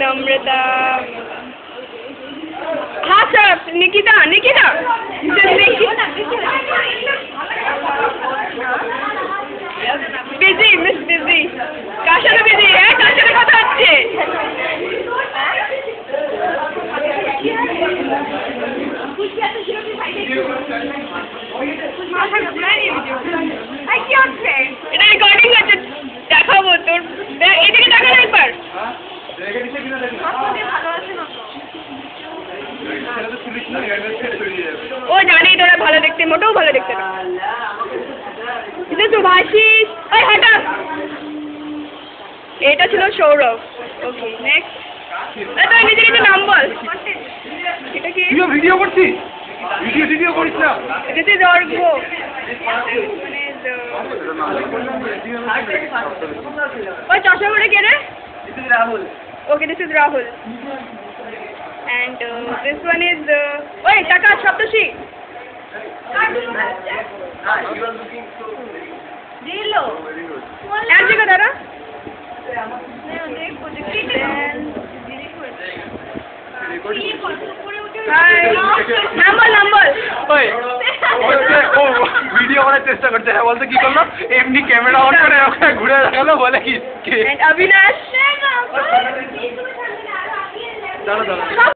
नम्रता. हाँ sir, Nikita. Busy, miss busy. কার সাথে বিজি? হ্যাঁ, কার সাথে কথা হচ্ছে? এটা রেকর্ডিং হচ্ছে, দেখাবো তোর. এদিকে দেখা না একবার. ও জানি তোরা ভালো দেখতে, মোটেও ভালো দেখতে না. এটা সুভাষিস. ওই হঠাৎ. এটা ছিল সৌরভ. ওকে, নেক্সট. এটা নিজে নিজে নাম বল. এটা কি? ভিডিও করছিস? ভিডিও করিস না? This is Orgo. ওই চশমা পরে কে রে? This is Rahul. Okay, this is Rahul. And this one is ওই টাকা সপ্তর্ষি. দিলো. এক জায়গা দাঁড়া. নাম্বার ওই ও ভিডিও করার চেষ্টা করছে. হ্যাঁ বলতে কি করলো? এমনি ক্যামেরা অন করে ওখানে ঘুরে দেখালো, বলে কি অবিনাশ. দাঁড়া